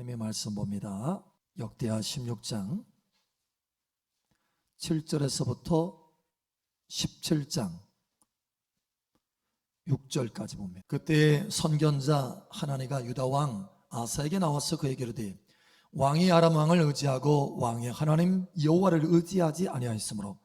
하나님의 말씀 봅니다. 역대하 16장 7절에서부터 17장 6절까지 봅니다. 그때 선견자 하나니가 유다 왕 아사에게 나와서 그에게 이르되 왕이 아람 왕을 의지하고 왕의 하나님 여호와를 의지하지 아니하였으므로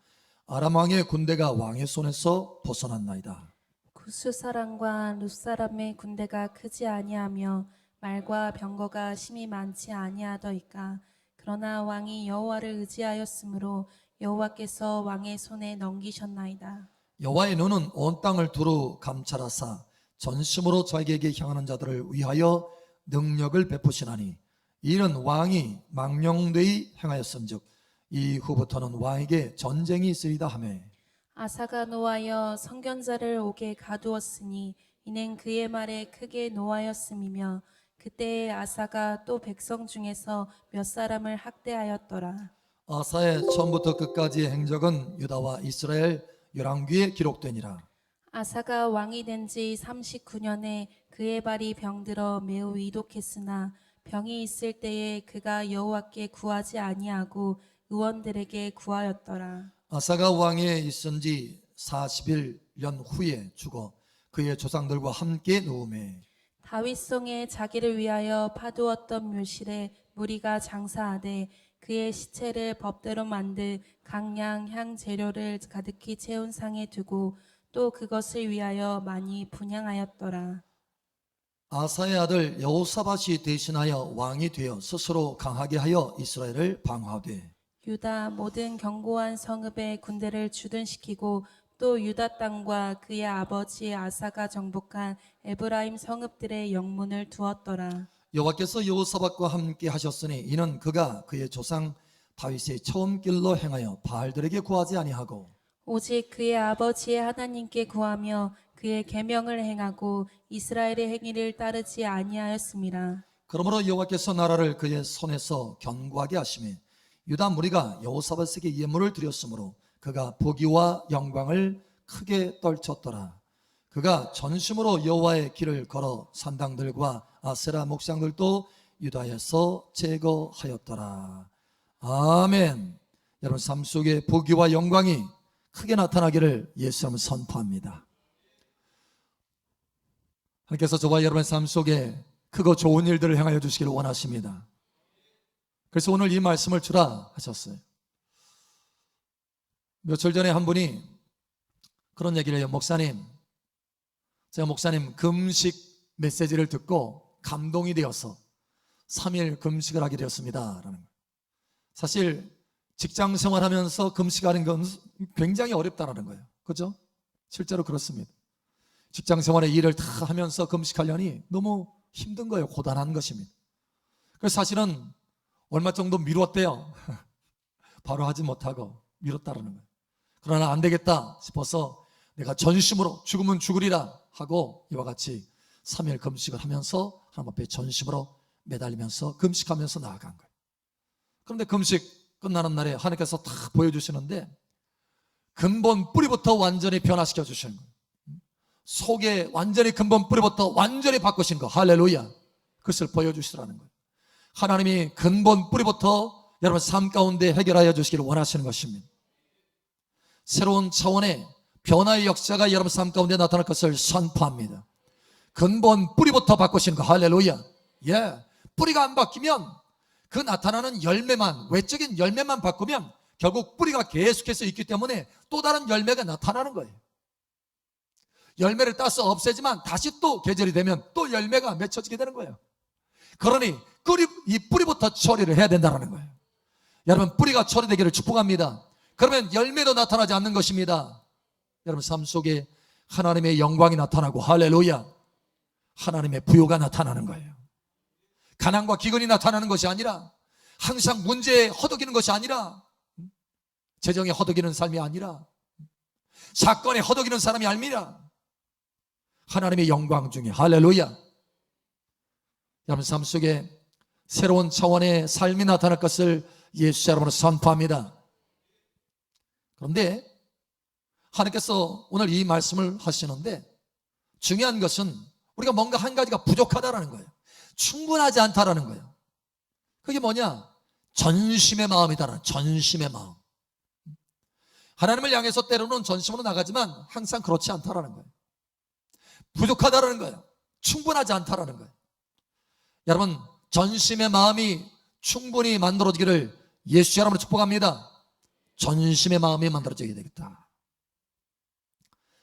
아람 왕의 군대가 왕의 손에서 벗어났나이다. 구스 사람과 룻 사람의 군대가 크지 아니하며 말과 병거가 심히 많지 아니하더이까. 그러나 왕이 여호와를 의지하였으므로 여호와께서 왕의 손에 넘기셨나이다. 여호와의 눈은 온 땅을 두루 감찰하사 전심으로 자기에게 향하는 자들을 위하여 능력을 베푸시나니 이는 왕이 망령되이 행하였은즉 이후부터는 왕에게 전쟁이 있으리다 하매 아사가 노하여 선견자를 옥에 가두었으니 이는 그의 말에 크게 노하였음이며 그때에 아사가 또 백성 중에서 몇 사람을 학대하였더라. 아사의 처음부터 끝까지의 행적은 유다와 이스라엘 열왕기에 기록되니라. 아사가 왕이 된 지 39년에 그의 발이 병들어 매우 위독했으나 병이 있을 때에 그가 여호와께 구하지 아니하고 의원들에게 구하였더라. 아사가 왕에 있은 지 41년 후에 죽어 그의 조상들과 함께 누우매 다윗성에 자기를 위하여 파두었던 묘실에 무리가 장사하되 그의 시체를 법대로 만들 강량 향 재료를 가득히 채운 상에 두고 또 그것을 위하여 많이 분향하였더라. 아사의 아들 여호사밧이 대신하여 왕이 되어 스스로 강하게 하여 이스라엘을 방어하되 유다 모든 견고한 성읍에 군대를 주둔시키고 또 유다 땅과 그의 아버지 아사가 정복한 에브라임 성읍들의 영문을 두었더라. 여호와께서 여호사밧과 함께 하셨으니 이는 그가 그의 조상 다윗의 처음 길로 행하여 바알들에게 구하지 아니하고 오직 그의 아버지의 하나님께 구하며 그의 계명을 행하고 이스라엘의 행위를 따르지 아니하였음이라. 그러므로 여호와께서 나라를 그의 손에서 견고하게 하시며 유다 무리가 여호사밧에게 예물을 드렸으므로 그가 보기와 영광을 크게 떨쳤더라. 그가 전심으로 여호와의 길을 걸어 산당들과 아세라 목상들도 유다에서 제거하였더라. 아멘. 여러분 삶 속에 보기와 영광이 크게 나타나기를 예수님은 선포합니다. 하나님께서 저와 여러분의 삶 속에 크고 좋은 일들을 행하여 주시기를 원하십니다. 그래서 오늘 이 말씀을 주라 하셨어요. 며칠 전에 한 분이 그런 얘기를 해요. 목사님, 제가 목사님 금식 메시지를 듣고 감동이 되어서 3일 금식을 하게 되었습니다 라는 거예요. 사실 직장 생활하면서 금식하는 건 굉장히 어렵다는 거예요. 그렇죠? 실제로 그렇습니다. 직장 생활의 일을 다 하면서 금식하려니 너무 힘든 거예요. 고단한 것입니다. 그래서 사실은 얼마 정도 미뤘대요. 바로 하지 못하고 미뤘다는 거예요. 그러나 안 되겠다 싶어서 내가 전심으로 죽으면 죽으리라 하고 이와 같이 3일 금식을 하면서 하나님 앞에 전심으로 매달리면서 금식하면서 나아간 거예요. 그런데 금식 끝나는 날에 하나님께서 다 보여주시는데 근본 뿌리부터 완전히 변화시켜 주시는 거예요. 속에 완전히 근본 뿌리부터 완전히 바꾸신 거. 할렐루야. 그것을 보여주시라는 거예요. 하나님이 근본 뿌리부터 여러분 삶 가운데 해결하여 주시기를 원하시는 것입니다. 새로운 차원의 변화의 역사가 여러분 삶 가운데 나타날 것을 선포합니다. 근본 뿌리부터 바꾸시는 거. 할렐루야. 예. 뿌리가 안 바뀌면 그 나타나는 열매만, 외적인 열매만 바꾸면 결국 뿌리가 계속해서 있기 때문에 또 다른 열매가 나타나는 거예요. 열매를 따서 없애지만 다시 또 계절이 되면 또 열매가 맺혀지게 되는 거예요. 그러니 이 뿌리부터 처리를 해야 된다는 거예요. 여러분 뿌리가 처리되기를 축복합니다. 그러면 열매도 나타나지 않는 것입니다. 여러분 삶 속에 하나님의 영광이 나타나고 할렐루야. 하나님의 부요가 나타나는 거예요. 가난과 기근이 나타나는 것이 아니라 항상 문제에 허덕이는 것이 아니라 재정에 허덕이는 삶이 아니라 사건에 허덕이는 사람이 아니라 하나님의 영광 중에 할렐루야. 여러분 삶 속에 새로운 차원의 삶이 나타날 것을 예수 여러분으로 선포합니다. 그런데 하나님께서 오늘 이 말씀을 하시는데 중요한 것은 우리가 뭔가 한 가지가 부족하다라는 거예요. 충분하지 않다라는 거예요. 그게 뭐냐? 전심의 마음이다. 전심의 마음. 하나님을 향해서 때로는 전심으로 나가지만 항상 그렇지 않다라는 거예요. 부족하다라는 거예요. 충분하지 않다라는 거예요. 여러분, 전심의 마음이 충분히 만들어지기를 예수 이름으로 축복합니다. 전심의 마음이 만들어져야 되겠다.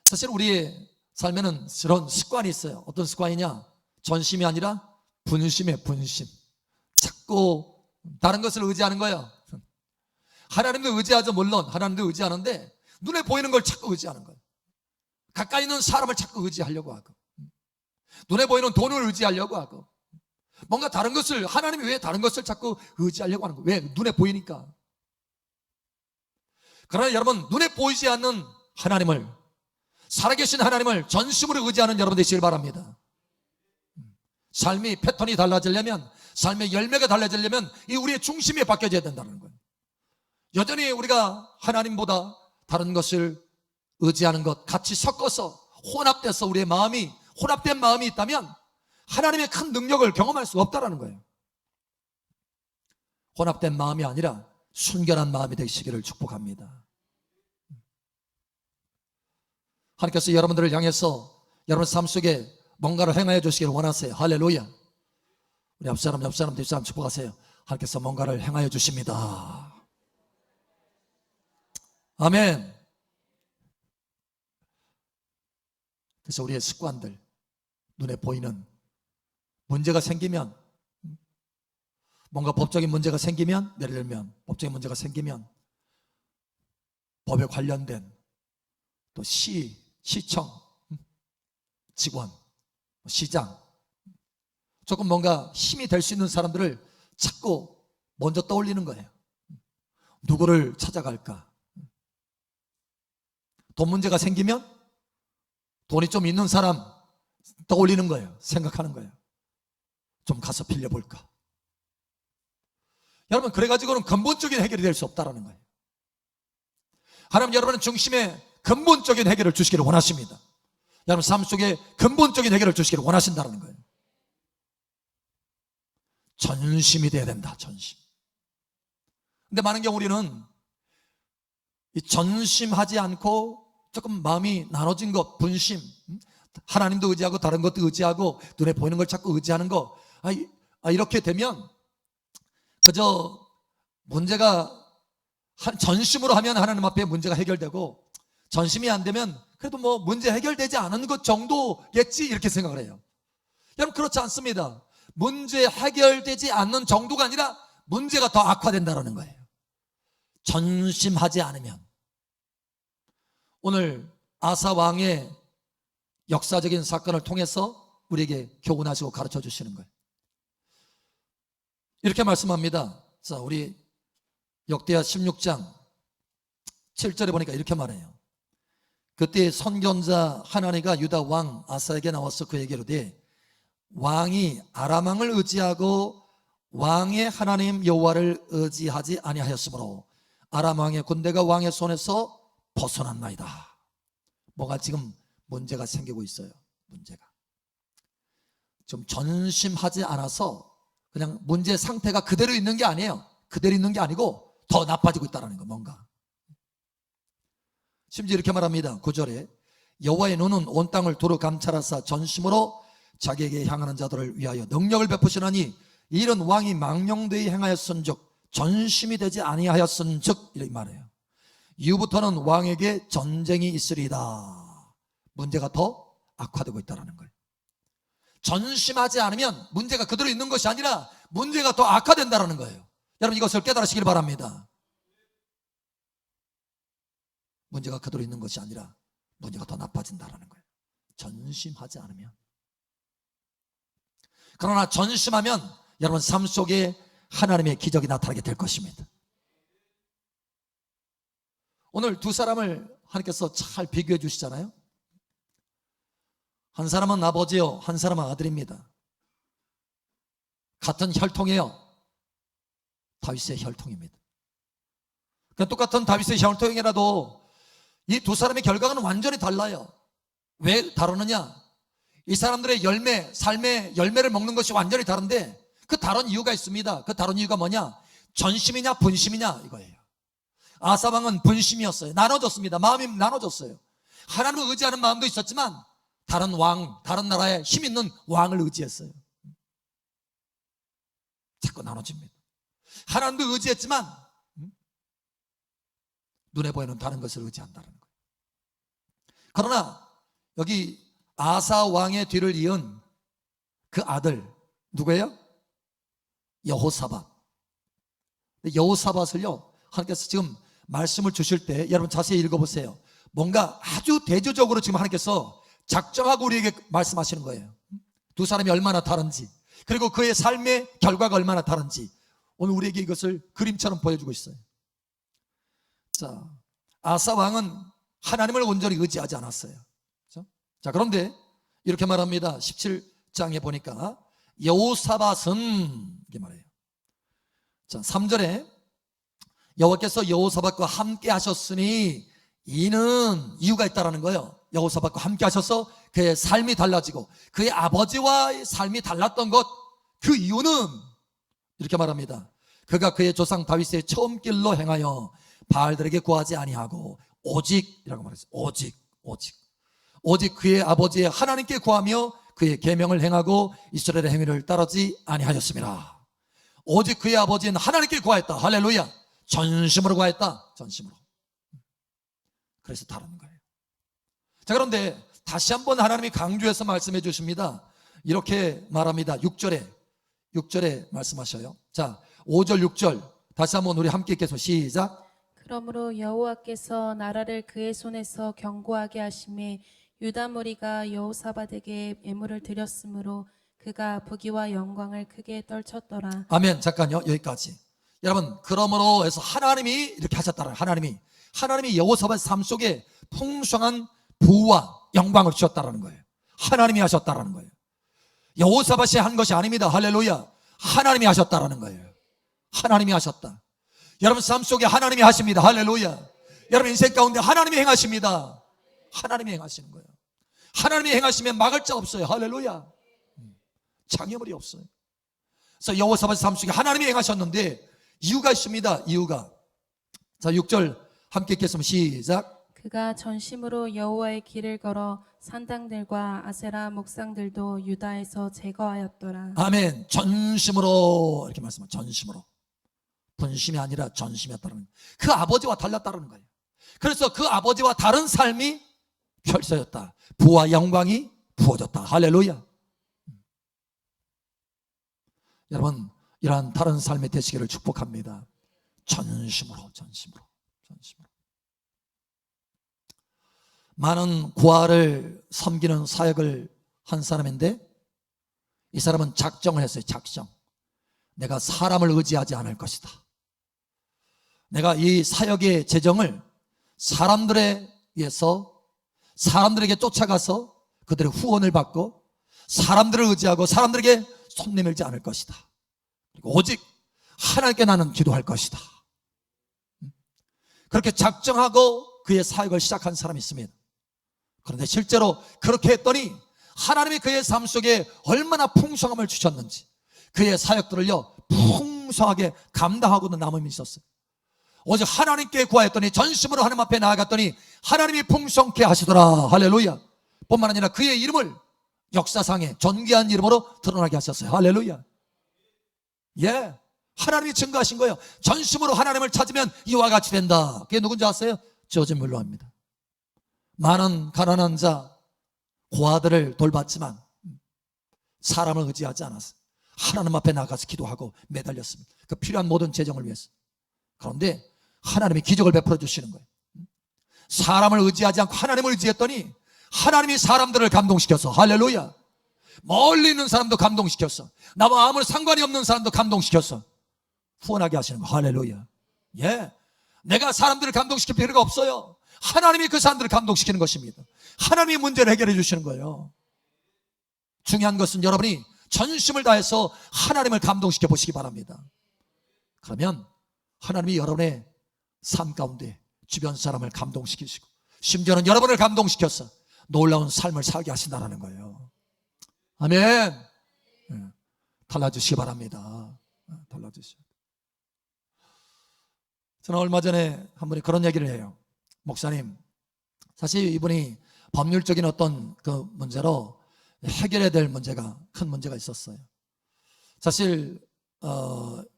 사실 우리의 삶에는 그런 습관이 있어요. 어떤 습관이냐? 전심이 아니라 분심이에요. 분심. 자꾸 다른 것을 의지하는 거예요. 하나님도 의지하죠. 물론 하나님도 의지하는데 눈에 보이는 걸 자꾸 의지하는 거예요. 가까이 있는 사람을 자꾸 의지하려고 하고, 눈에 보이는 돈을 의지하려고 하고, 뭔가 다른 것을, 하나님이 왜 다른 것을 자꾸 의지하려고 하는 거예요? 왜? 눈에 보이니까. 그러나 여러분, 눈에 보이지 않는 하나님을, 살아계신 하나님을 전심으로 의지하는 여러분 되시길 바랍니다. 삶이 패턴이 달라지려면, 삶의 열매가 달라지려면 이 우리의 중심이 바뀌어져야 된다는 거예요. 여전히 우리가 하나님보다 다른 것을 의지하는 것, 같이 섞어서 혼합돼서 우리의 마음이, 혼합된 마음이 있다면 하나님의 큰 능력을 경험할 수 없다는 거예요. 혼합된 마음이 아니라 순결한 마음이 되시기를 축복합니다. 하나님께서 여러분들을 향해서 여러분 삶 속에 뭔가를 행하여 주시기를 원하세요. 할렐루야. 우리 옆사람 뒷사람 축복하세요. 하나님께서 뭔가를 행하여 주십니다. 아멘. 그래서 우리의 습관들, 눈에 보이는 문제가 생기면, 뭔가 법적인 문제가 생기면, 예를 들면 법적인 문제가 생기면 법에 관련된 또 시청, 직원, 시장, 조금 뭔가 힘이 될 수 있는 사람들을 자꾸 먼저 떠올리는 거예요. 누구를 찾아갈까? 돈 문제가 생기면 돈이 좀 있는 사람 떠올리는 거예요. 생각하는 거예요. 좀 가서 빌려볼까? 여러분, 그래가지고는 근본적인 해결이 될 수 없다는 거예요. 하나님 여러분의 중심에 근본적인 해결을 주시기를 원하십니다. 여러분 삶 속에 근본적인 해결을 주시기를 원하신다는 거예요. 전심이 돼야 된다. 전심. 근데 많은 경우 우리는 이 전심하지 않고 조금 마음이 나눠진 것, 분심, 하나님도 의지하고 다른 것도 의지하고 눈에 보이는 걸 자꾸 의지하는 거, 이렇게 되면 그저 문제가 전심으로 하면 하나님 앞에 문제가 해결되고, 전심이 안 되면 그래도 뭐 문제 해결되지 않은 것 정도겠지 이렇게 생각을 해요. 여러분 그렇지 않습니다. 문제 해결되지 않는 정도가 아니라 문제가 더 악화된다는 거예요. 전심하지 않으면. 오늘 아사 왕의 역사적인 사건을 통해서 우리에게 교훈하시고 가르쳐 주시는 거예요. 이렇게 말씀합니다. 자, 우리 역대하 16장 7절에 보니까 이렇게 말해요. 그때 선견자 하나니가 유다 왕 아사에게 나와서 그에게 이르되 왕이 아람 왕을 의지하고 왕의 하나님 여호와를 의지하지 아니하였으므로 아람 왕의 군대가 왕의 손에서 벗어났나이다. 뭐가 지금 문제가 생기고 있어요. 문제가 좀 전심하지 않아서 그냥 문제 상태가 그대로 있는 게 아니에요. 그대로 있는 게 아니고 더 나빠지고 있다는 거. 뭔가 심지어 이렇게 말합니다. 9절에 여호와의 눈은 온 땅을 두루 감찰하사 전심으로 자기에게 향하는 자들을 위하여 능력을 베푸시나니 이런 왕이 망령되이 행하였은즉 전심이 되지 아니하였은즉 이렇게 말해요. 이후부터는 왕에게 전쟁이 있으리다. 문제가 더 악화되고 있다는 거예요. 전심하지 않으면 문제가 그대로 있는 것이 아니라 문제가 더 악화된다는 거예요. 여러분 이것을 깨달으시길 바랍니다. 문제가 그대로 있는 것이 아니라 문제가 더 나빠진다는 거예요. 전심하지 않으면. 그러나 전심하면 여러분 삶 속에 하나님의 기적이 나타나게 될 것입니다. 오늘 두 사람을 하나님께서 잘 비교해 주시잖아요. 한 사람은 아버지요, 한 사람은 아들입니다. 같은 혈통이에요. 다윗의 혈통입니다. 그러니까 똑같은 다윗의 혈통이라도 이 두 사람의 결과는 완전히 달라요. 왜 다르느냐? 이 사람들의 열매, 삶의 열매를 먹는 것이 완전히 다른데 그 다른 이유가 있습니다. 그 다른 이유가 뭐냐? 전심이냐 분심이냐 이거예요. 아사 왕은 분심이었어요. 나눠졌습니다. 마음이 나눠졌어요. 하나님을 의지하는 마음도 있었지만 다른 왕, 다른 나라에 힘 있는 왕을 의지했어요. 자꾸 나눠집니다. 하나님도 의지했지만 눈에 보이는 다른 것을 의지한다는 거예요. 그러나 여기 아사 왕의 뒤를 이은 그 아들 누구예요? 여호사밧. 여호사밧을요, 하나님께서 지금 말씀을 주실 때 여러분 자세히 읽어보세요. 뭔가 아주 대조적으로 지금 하나님께서 작정하고 우리에게 말씀하시는 거예요. 두 사람이 얼마나 다른지, 그리고 그의 삶의 결과가 얼마나 다른지 오늘 우리에게 이것을 그림처럼 보여주고 있어요. 자, 아사 왕은 하나님을 온전히 의지하지 않았어요. 그렇죠? 자, 그런데 이렇게 말합니다. 17장에 보니까 여호사밧은 이렇게 말해요. 자, 3절에 여호와께서 여호사밧과 함께 하셨으니 이는 이유가 있다라는 거예요. 여호사밧과 함께 하셔서 그의 삶이 달라지고 그의 아버지와의 삶이 달랐던 것, 그 이유는 이렇게 말합니다. 그가 그의 조상 다윗의 처음 길로 행하여 바알들에게 구하지 아니하고 오직이라고 말했어요. 오직 그의 아버지의 하나님께 구하며 그의 계명을 행하고 이스라엘의 행위를 따르지 아니하였습니다. 오직 그의 아버지는 하나님께 구하였다. 할렐루야. 전심으로 구하였다. 전심으로. 그래서 다른 거예요. 자, 그런데 다시 한번 하나님이 강조해서 말씀해 주십니다. 이렇게 말합니다. 6절에 말씀하셔요. 자, 5절 6절 다시 한번 우리 함께 읽겠습니다. 시작. 그러므로 여호와께서 나라를 그의 손에서 견고하게 하심에 유다 무리가 여호사밧에게 예물을 드렸으므로 그가 부귀와 영광을 크게 떨쳤더라. 아멘. 잠깐요. 여기까지. 여러분, 그러므로 해서 하나님이 이렇게 하셨다는, 하나님이 여호사밧 삶 속에 풍성한 부와 영광을 주셨다라는 거예요. 하나님이 하셨다라는 거예요. 여호사밧이 한 것이 아닙니다. 할렐루야. 하나님이 하셨다라는 거예요. 하나님이 하셨다. 여러분 삶 속에 하나님이 하십니다. 할렐루야. 여러분 인생 가운데 하나님이 행하십니다. 하나님이 행하시는 거예요. 하나님이 행하시면 막을 자 없어요. 할렐루야. 장애물이 없어요. 그래서 여호사밧 삶 속에 하나님이 행하셨는데 이유가 있습니다. 이유가. 자, 6절 함께 읽겠습니다. 시작. 그가 전심으로 여호와의 길을 걸어 산당들과 아세라 목상들도 유다에서 제거하였더라. 아멘. 전심으로 이렇게 말씀합니다. 전심으로. 분심이 아니라 전심이었다는 거예요. 그 아버지와 달랐다는 거예요. 그래서 그 아버지와 다른 삶이 펼쳐졌다. 부와 영광이 부어졌다. 할렐루야. 여러분, 이러한 다른 삶의 되시기를 축복합니다. 전심으로. 많은 고아를 섬기는 사역을 한 사람인데 이 사람은 작정을 했어요. 작정. 내가 사람을 의지하지 않을 것이다. 내가 이 사역의 재정을 사람들에 의해서 사람들에게 쫓아가서 그들의 후원을 받고 사람들을 의지하고 사람들에게 손 내밀지 않을 것이다. 그리고 오직 하나님께 나는 기도할 것이다. 그렇게 작정하고 그의 사역을 시작한 사람이 있습니다. 그런데 실제로 그렇게 했더니 하나님이 그의 삶 속에 얼마나 풍성함을 주셨는지 그의 사역들을요 풍성하게 감당하고는 남음이 있었어요. 오직 하나님께 구하였더니 전심으로 하나님 앞에 나아갔더니 하나님이 풍성케 하시더라. 할렐루야. 뿐만 아니라 그의 이름을 역사상에 존귀한 이름으로 드러나게 하셨어요. 할렐루야. 예, 하나님이 증거하신 거예요. 전심으로 하나님을 찾으면 이와 같이 된다. 그게 누군지 아세요? 조지 뮬러입니다. 많은 가난한 자 고아들을 돌봤지만 사람을 의지하지 않았어요. 하나님 앞에 나가서 기도하고 매달렸습니다. 그 필요한 모든 재정을 위해서. 그런데 하나님이 기적을 베풀어 주시는 거예요. 사람을 의지하지 않고 하나님을 의지했더니 하나님이 사람들을 감동시켜서, 할렐루야, 멀리 있는 사람도 감동시켰어. 나와 아무 상관이 없는 사람도 감동시켰어. 후원하게 하시는 거. 할렐루야. 예, 내가 사람들을 감동시킬 필요가 없어요. 하나님이 그 사람들을 감동시키는 것입니다. 하나님이 문제를 해결해 주시는 거예요. 중요한 것은 여러분이 전심을 다해서 하나님을 감동시켜 보시기 바랍니다. 그러면 하나님이 여러분의 삶 가운데 주변 사람을 감동시키시고 심지어는 여러분을 감동시켜서 놀라운 삶을 살게 하신다는 거예요. 아멘. 달라주시기 바랍니다. 달라주시기. 저는 얼마 전에 한 분이 그런 얘기를 해요. 목사님, 사실 이분이 법률적인 어떤 그 문제로 해결해야 될 문제가, 큰 문제가 있었어요. 사실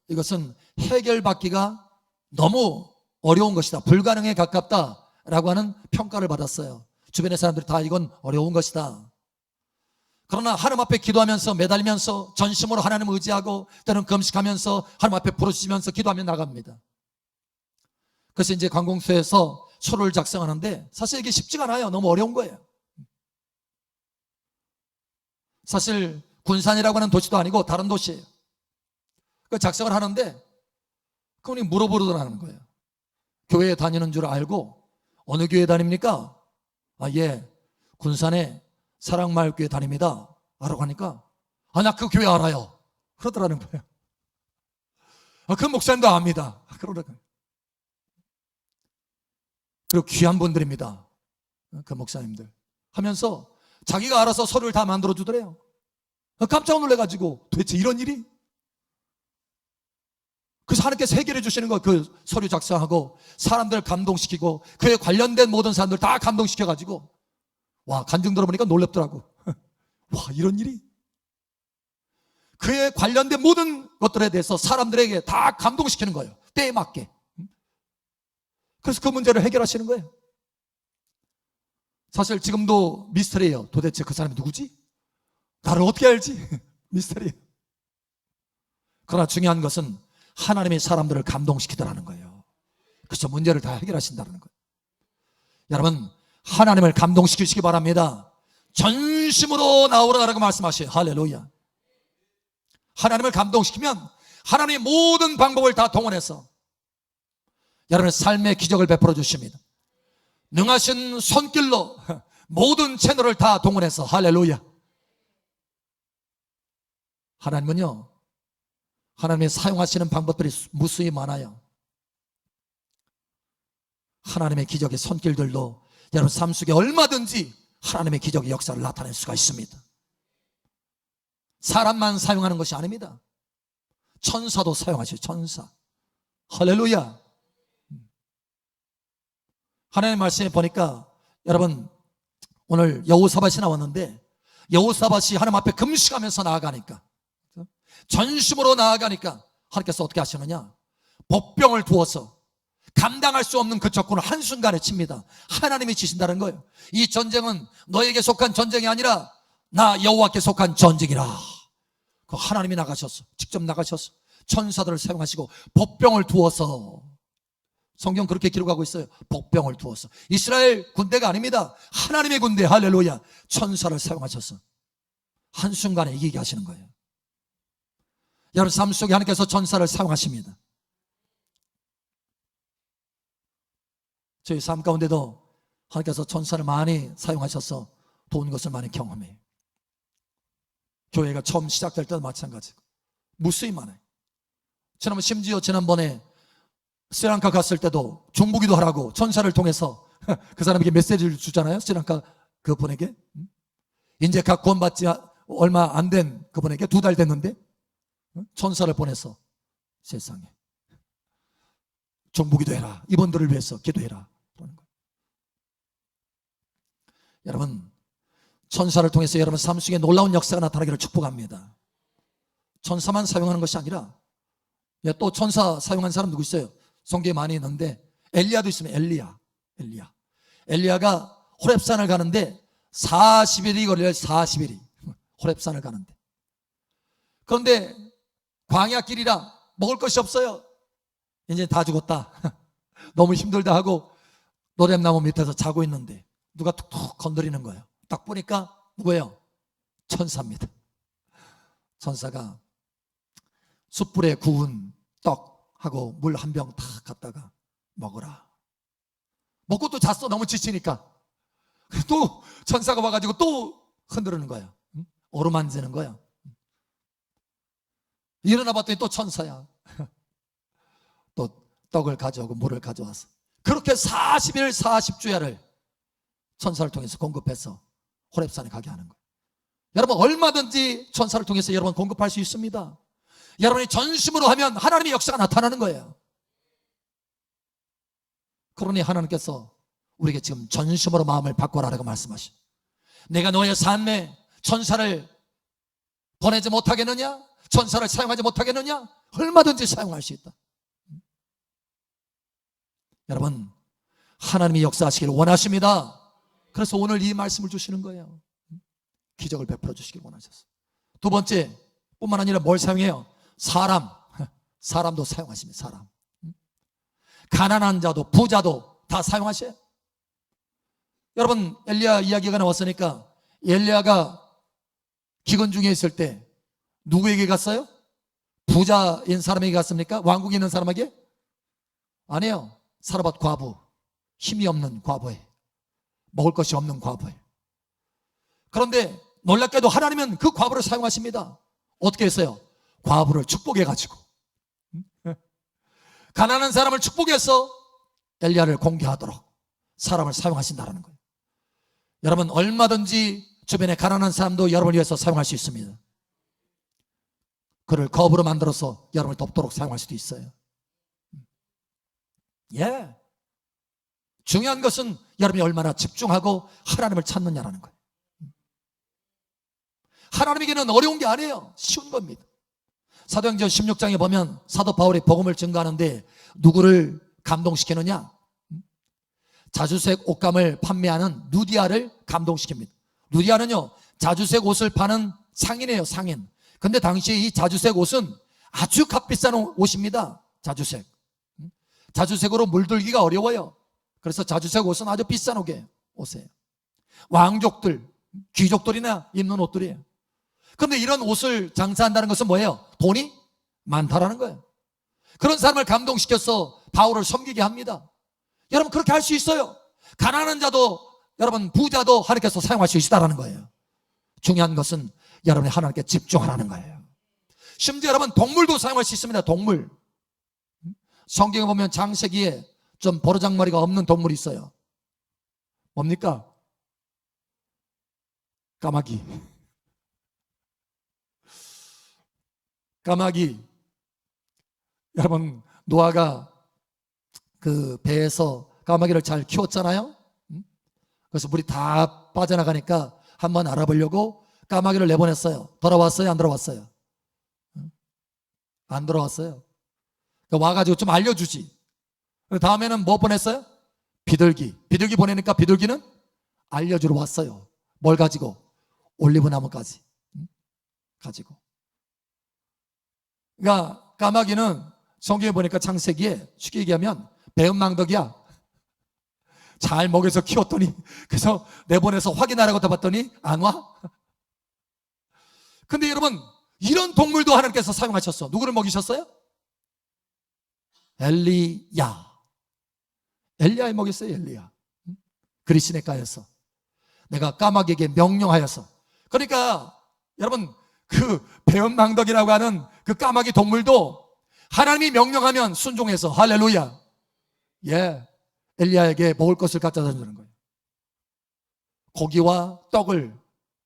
이것은 해결받기가 너무 어려운 것이다, 불가능에 가깝다라고 하는 평가를 받았어요. 주변의 사람들이 다 이건 어려운 것이다. 그러나 하나님 앞에 기도하면서 매달리면서 전심으로 하나님을 의지하고 때로는 금식하면서 하나님 앞에 부르짖으면서 기도하며 나갑니다. 그래서 이제 관공서에서 서류를 작성하는데 사실 이게 쉽지가 않아요. 너무 어려운 거예요. 사실 군산이라고 하는 도시도 아니고 다른 도시예요. 그 작성을 하는데 그분이 물어보더라는 거예요. 교회에 다니는 줄 알고 어느 교회 다닙니까? 아, 예, 군산에 사랑마을교회 다닙니다 라고 하니까 나 그 교회 알아요 그러더라는 거예요. 그 목사님도 압니다 그러더라고요. 그리고 귀한 분들입니다 그 목사님들 하면서 자기가 알아서 서류를 다 만들어 주더래요. 깜짝 놀래가지고 도대체 이런 일이? 그래서 하나님께서 해결해 주시는 거, 그 서류 작성하고 사람들을 감동시키고 그에 관련된 모든 사람들 다 감동시켜가지고 와, 간증 들어보니까 놀랍더라고. 와, 이런 일이? 그에 관련된 모든 것들에 대해서 사람들에게 다 감동시키는 거예요. 때에 맞게. 그래서 그 문제를 해결하시는 거예요. 사실 지금도 미스터리예요. 도대체 그 사람이 누구지? 나를 어떻게 알지? 미스터리예요. 그러나 중요한 것은 하나님이 사람들을 감동시키더라는 거예요. 그래서 문제를 다 해결하신다는 거예요. 여러분, 하나님을 감동시키시기 바랍니다. 전심으로 나오라라고 말씀하셔요. 할렐루야. 하나님을 감동시키면 하나님의 모든 방법을 다 동원해서 여러분의 삶의 기적을 베풀어 주십니다. 능하신 손길로 모든 채널을 다 동원해서 할렐루야. 하나님은요, 하나님이 사용하시는 방법들이 무수히 많아요. 하나님의 기적의 손길들로 여러분 삶 속에 얼마든지 하나님의 기적의 역사를 나타낼 수가 있습니다. 사람만 사용하는 것이 아닙니다. 천사도 사용하셔요. 천사. 할렐루야. 하나님의 말씀에 보니까 여러분 오늘 여호사밧이 나왔는데 여호사밧이 하나님 앞에 금식하면서 나아가니까 전심으로 나아가니까 하나님께서 어떻게 하시느냐, 복병을 두어서 감당할 수 없는 그 적군을 한순간에 칩니다. 하나님이 치신다는 거예요. 이 전쟁은 너에게 속한 전쟁이 아니라 나 여호와께 속한 전쟁이라. 그 하나님이 나가셔서, 직접 나가셔서 천사들을 사용하시고 복병을 두어서, 성경 그렇게 기록하고 있어요. 복병을 두어서. 이스라엘 군대가 아닙니다. 하나님의 군대. 할렐루야. 천사를 사용하셔서 한순간에 이기게 하시는 거예요. 여러분 삶 속에 하나님께서 천사를 사용하십니다. 저희 삶 가운데도 하나님께서 천사를 많이 사용하셔서 도운 것을 많이 경험해요. 교회가 처음 시작될 때도 마찬가지고 무수히 많아요. 심지어 지난번에 스리랑카 갔을 때도 중보기도 하라고 천사를 통해서 그 사람에게 메시지를 주잖아요. 스리랑카 그분에게. 이제 각 구원받지 얼마 안 된 그분에게 2달 됐는데 천사를 보내서 세상에 중보기도 해라, 이분들을 위해서 기도해라. 여러분 천사를 통해서 여러분 삶 속에 놀라운 역사가 나타나기를 축복합니다. 천사만 사용하는 것이 아니라 또 천사 사용한 사람 누구 있어요? 성경에 많이 있는데 엘리야도 있으면 엘리야가 호렙산을 가는데 40일이 걸려요. 40일이 호렙산을 가는데. 그런데 광야길이라 먹을 것이 없어요. 이제 다 죽었다. 너무 힘들다 하고 노랫나무 밑에서 자고 있는데 누가 툭툭 건드리는 거예요. 딱 보니까 누구예요? 천사입니다. 천사가 숯불에 구운 떡하고 물 한 병 탁 갖다가 먹어라. 먹고 또 잤어. 너무 지치니까. 또 천사가 와가지고 또 흔드는 거예요. 어루만지는 거예요. 일어나 봤더니 또 천사야. 또 떡을 가져오고 물을 가져와서 그렇게 40일 40주야를 천사를 통해서 공급해서 호렙산에 가게 하는 거예요. 여러분 얼마든지 천사를 통해서 여러분 공급할 수 있습니다. 여러분이 전심으로 하면 하나님의 역사가 나타나는 거예요. 그러니 하나님께서 우리에게 지금 전심으로 마음을 바꿔라라고 말씀하시죠. 내가 너의 삶에 천사를 보내지 못하겠느냐? 천사를 사용하지 못하겠느냐? 얼마든지 사용할 수 있다. 여러분 하나님이 역사하시기를 원하십니다. 그래서 오늘 이 말씀을 주시는 거예요. 기적을 베풀어 주시길 원하셨어요. 두 번째 뿐만 아니라 뭘 사용해요? 사람도 사용하십니다. 사람. 가난한 자도 부자도 다 사용하셔요. 여러분 엘리야 이야기가 나왔으니까 엘리야가 기근 중에 있을 때 누구에게 갔어요? 부자인 사람에게 갔습니까? 왕국에 있는 사람에게? 아니에요. 사르밧 과부, 힘이 없는 과부에, 먹을 것이 없는 과부에. 그런데 놀랍게도 하나님은 그 과부를 사용하십니다. 어떻게 했어요? 과부를 축복해가지고 가난한 사람을 축복해서 엘리야를 공개하도록 사람을 사용하신다는 거예요. 여러분 얼마든지 주변에 가난한 사람도 여러분을 위해서 사용할 수 있습니다. 그를 거부로 만들어서 여러분을 돕도록 사용할 수도 있어요. 예. 중요한 것은 여러분이 얼마나 집중하고 하나님을 찾느냐라는 거예요. 하나님에게는 어려운 게 아니에요. 쉬운 겁니다. 사도행전 16장에 보면 사도 바울이 복음을 증거하는데 누구를 감동시키느냐? 자주색 옷감을 판매하는 누디아를 감동시킵니다. 누디아는요 자주색 옷을 파는 상인이에요. 상인. 근데 당시 이 자주색 옷은 아주 값비싼 옷입니다. 자주색으로 물들기가 어려워요. 그래서 자주색 옷은 아주 비싼 옷이에요. 왕족들, 귀족들이나 입는 옷들이에요. 그런데 이런 옷을 장사한다는 것은 뭐예요? 돈이 많다라는 거예요. 그런 사람을 감동시켜서 바울을 섬기게 합니다. 여러분 그렇게 할 수 있어요. 가난한 자도 여러분 부자도 하나님께서 사용할 수 있다라는 거예요. 중요한 것은 여러분이 하나님께 집중하라는 거예요. 심지어 여러분 동물도 사용할 수 있습니다. 동물. 성경에 보면 창세기에 좀 버르장머리가 없는 동물이 있어요. 뭡니까? 까마귀. 까마귀. 여러분 노아가 그 배에서 까마귀를 잘 키웠잖아요. 그래서 물이 다 빠져나가니까 한번 알아보려고 까마귀를 내보냈어요. 돌아왔어요? 안 돌아왔어요? 안 돌아왔어요. 그러니까 와가지고 좀 알려주지. 다음에는 뭐 보냈어요? 비둘기. 비둘기 보내니까 비둘기는 알려주러 왔어요. 뭘 가지고? 올리브 나무까지 가지고. 그러니까 까마귀는 성경에 보니까 창세기에 쉽게 얘기하면 배은망덕이야. 잘 먹여서 키웠더니 그래서 내보내서 확인하라고 다 봤더니 안 와. 근데 여러분 이런 동물도 하나님께서 사용하셨어. 누구를 먹이셨어요? 엘리야에 먹였어요. 엘리야. 그리시네가에서 내가 까마귀에게 명령하여서. 그러니까 여러분 그 배은망덕이라고 하는 그 까마귀 동물도 하나님이 명령하면 순종해서 할렐루야. 예, 엘리야에게 먹을 것을 갖다 주는 거예요. 고기와 떡을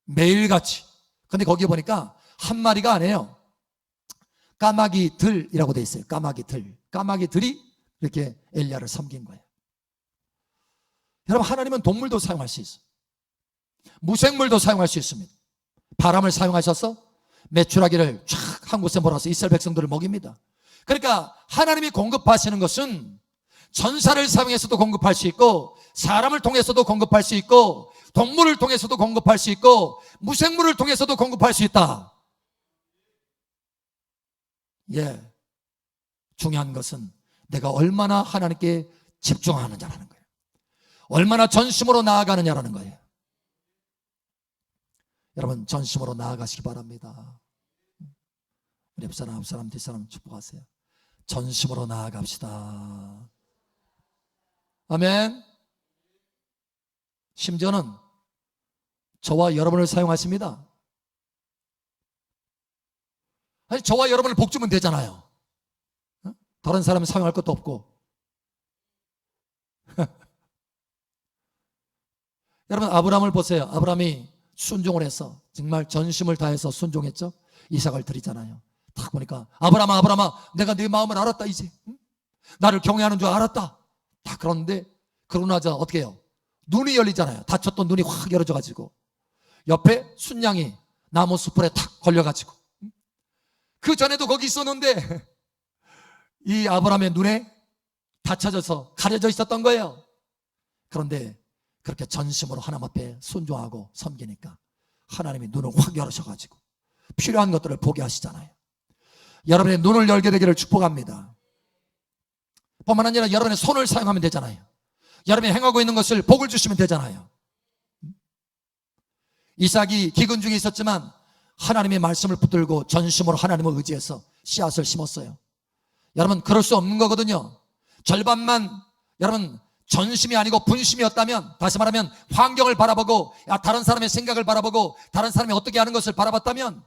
매일같이. 근데 거기 보니까 한 마리가 아니에요. 까마귀들이라고 돼 있어요. 까마귀들. 까마귀들이 이렇게 엘리야를 섬긴 거예요. 여러분 하나님은 동물도 사용할 수 있어요. 무생물도 사용할 수 있습니다. 바람을 사용하셔서 메추라기를 쫙 한 곳에 몰아서 이스라엘 백성들을 먹입니다. 그러니까 하나님이 공급하시는 것은 전사를 사용해서도 공급할 수 있고 사람을 통해서도 공급할 수 있고 동물을 통해서도 공급할 수 있고 무생물을 통해서도 공급할 수 있다. 예, 중요한 것은 내가 얼마나 하나님께 집중하느냐라는 거예요. 얼마나 전심으로 나아가느냐라는 거예요. 여러분 전심으로 나아가시기 바랍니다. 우리 앞사람 뒷사람 축복하세요. 전심으로 나아갑시다. 아멘. 심지어는 저와 여러분을 사용하십니다. 아니 저와 여러분을 복 주면 되잖아요. 다른 사람은 사용할 것도 없고. 여러분 아브라함을 보세요. 아브라함이 순종을 해서 정말 전심을 다해서 순종했죠. 이삭을 드리잖아요. 딱 보니까 아브라함아 내가 네 마음을 알았다 이제. 응? 나를 경외하는 줄 알았다. 딱 그런데 그러고 나자 어떻게 해요? 눈이 열리잖아요. 다쳤던 눈이 확 열어져 가지고 옆에 순양이 나무 숲풀에 탁 걸려 가지고 그 전에도 거기 있었는데 이 아브라함의 눈에 닫혀져서 가려져 있었던 거예요. 그런데 그렇게 전심으로 하나님 앞에 순종하고 섬기니까 하나님이 눈을 확 열으셔가지고 필요한 것들을 보게 하시잖아요. 여러분의 눈을 열게 되기를 축복합니다. 뿐만 아니라 여러분의 손을 사용하면 되잖아요. 여러분이 행하고 있는 것을 복을 주시면 되잖아요. 이삭이 기근 중에 있었지만 하나님의 말씀을 붙들고 전심으로 하나님을 의지해서 씨앗을 심었어요. 여러분 그럴 수 없는 거거든요. 절반만 여러분 전심이 아니고 분심이었다면, 다시 말하면 환경을 바라보고 다른 사람의 생각을 바라보고 다른 사람이 어떻게 하는 것을 바라봤다면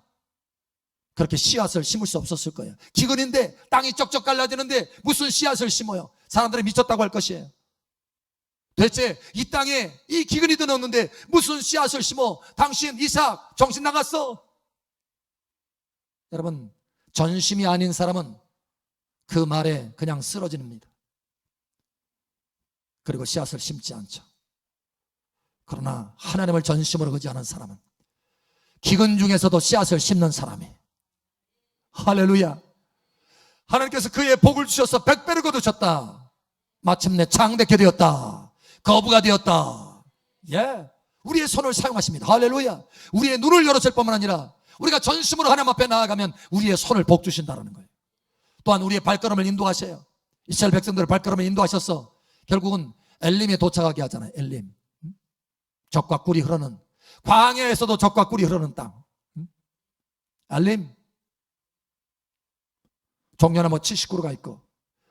그렇게 씨앗을 심을 수 없었을 거예요. 기근인데 땅이 쩍쩍 갈라지는데 무슨 씨앗을 심어요? 사람들이 미쳤다고 할 것이에요. 대체 이 땅에 이 기근이 드었는데 무슨 씨앗을 심어? 당신 이삭 정신 나갔어. 여러분 전심이 아닌 사람은 그 말에 그냥 쓰러집니다. 그리고 씨앗을 심지 않죠. 그러나 하나님을 전심으로 의지하는 사람은 기근 중에서도 씨앗을 심는 사람이, 할렐루야, 하나님께서 그의 복을 주셔서 100배를 거두셨다. 마침내 창대케 되었다. 거부가 되었다. 예, 우리의 손을 사용하십니다. 할렐루야. 우리의 눈을 열었을 뿐만 아니라 우리가 전심으로 하나님 앞에 나아가면 우리의 손을 복 주신다는 거예요. 또한 우리의 발걸음을 인도하셔요. 이스라엘 백성들의 발걸음을 인도하셔서 결국은 엘림에 도착하게 하잖아요. 엘림, 젖과 꿀이 흐르는, 광야에서도 젖과 꿀이 흐르는 땅. 엘림, 종려나무 70그루가 있고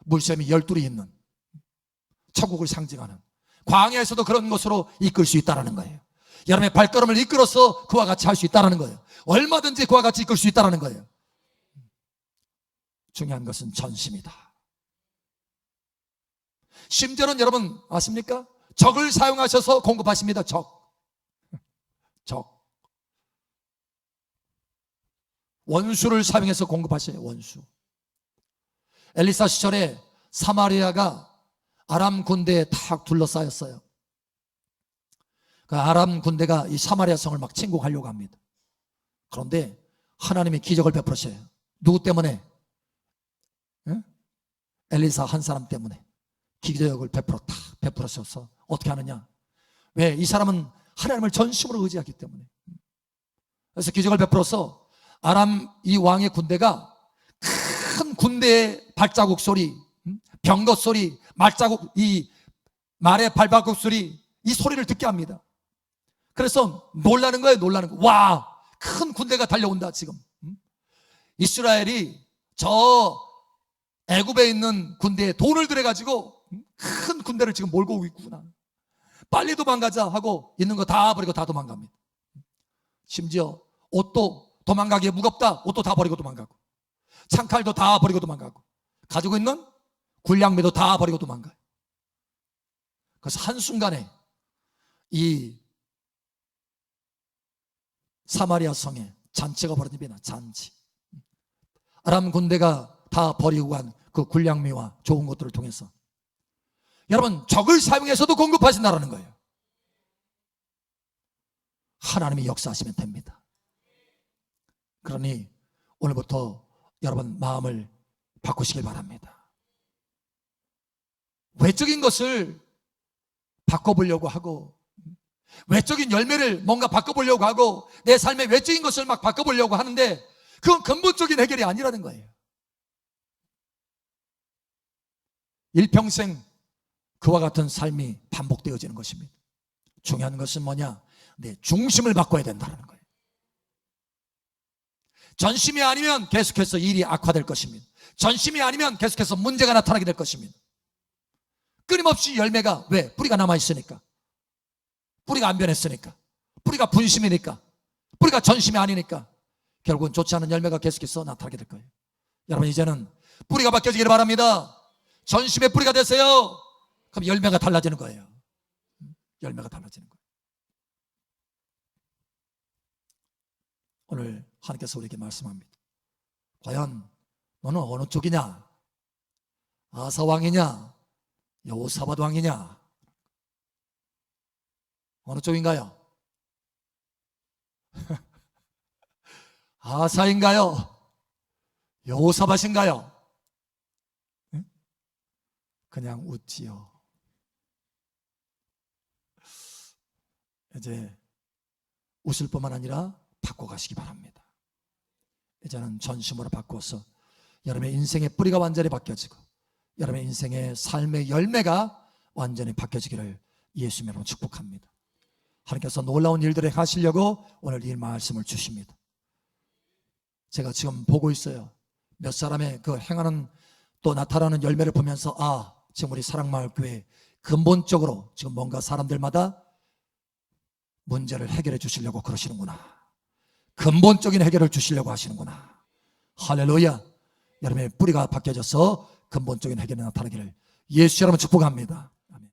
물샘이 12이 있는 천국을 상징하는, 광야에서도 그런 것으로 이끌 수 있다는 거예요. 여러분의 발걸음을 이끌어서 그와 같이 할 수 있다는 거예요. 얼마든지 그와 같이 이끌 수 있다는 거예요. 중요한 것은 전심이다. 심지어는 여러분 아십니까? 적을 사용하셔서 공급하십니다. 적. 원수를 사용해서 공급하셔요. 원수. 엘리사 시절에 사마리아가 아람 군대에 탁 둘러싸였어요. 그 아람 군대가 이 사마리아 성을 막 침공하려고 합니다. 그런데 하나님이 기적을 베풀으셔요. 누구 때문에? 엘리사 한 사람 때문에 기적을 베풀어서 어떻게 하느냐? 왜? 이 사람은 하나님을 전심으로 의지하기 때문에. 그래서 기적을 베풀어서 아람 이 왕의 군대가 큰 군대의 발자국 소리, 병거 소리, 말자국, 이 말의 발자국 소리, 이 소리를 듣게 합니다. 그래서 놀라는 거예요. 놀라는 거. 와, 큰 군대가 달려온다 지금. 이스라엘이 저 애굽에 있는 군대에 돈을 들여가지고 큰 군대를 지금 몰고 오고 있구나. 빨리 도망가자 하고 있는 거 다 버리고 다 도망갑니다. 심지어 옷도 도망가기에 무겁다. 옷도 다 버리고 도망가고, 창칼도 다 버리고 도망가고, 가지고 있는 군량미도 다 버리고 도망가요. 그래서 한순간에 이 사마리아 성에 잔치가 벌어집니다. 잔치. 아람 군대가 다 버리고 간 그 군량미와 좋은 것들을 통해서 여러분 적을 사용해서도 공급하신다는 거예요. 하나님이 역사하시면 됩니다. 그러니 오늘부터 여러분 마음을 바꾸시길 바랍니다. 외적인 것을 바꿔보려고 하고, 외적인 열매를 뭔가 바꿔보려고 하고, 내 삶의 외적인 것을 막 바꿔보려고 하는데 그건 근본적인 해결이 아니라는 거예요. 일평생 그와 같은 삶이 반복되어지는 것입니다. 중요한 것은 뭐냐? 내 중심을 바꿔야 된다는 거예요. 전심이 아니면 계속해서 일이 악화될 것입니다. 전심이 아니면 계속해서 문제가 나타나게 될 것입니다. 끊임없이 열매가, 왜? 뿌리가 남아있으니까, 뿌리가 안 변했으니까, 뿌리가 분심이니까, 뿌리가 전심이 아니니까 결국은 좋지 않은 열매가 계속해서 나타나게 될 거예요. 여러분 이제는 뿌리가 바뀌어지기를 바랍니다. 전심의 뿌리가 되세요. 그럼 열매가 달라지는 거예요. 열매가 달라지는 거예요. 오늘 하나님께서 우리에게 말씀합니다. 과연 너는 어느 쪽이냐? 아사 왕이냐? 여호사밧 왕이냐? 어느 쪽인가요? 아사인가요? 여호사밧인가요? 응? 그냥 웃지요. 이제 웃을 뿐만 아니라 바꿔가시기 바랍니다. 이제는 전심으로 바꿔서 여러분의 인생의 뿌리가 완전히 바뀌어지고 여러분의 인생의 삶의 열매가 완전히 바뀌어지기를 예수님 이름으로 축복합니다. 하나님께서 놀라운 일들을 하시려고 오늘 이 말씀을 주십니다. 제가 지금 보고 있어요. 몇 사람의 그 행하는 또 나타나는 열매를 보면서 지금 우리 사랑마을교회 근본적으로 지금 뭔가 사람들마다 문제를 해결해 주시려고 그러시는구나. 근본적인 해결을 주시려고 하시는구나. 할렐루야. 여러분의 뿌리가 바뀌어져서 근본적인 해결이 나타나기를 예수 여러분 축복합니다.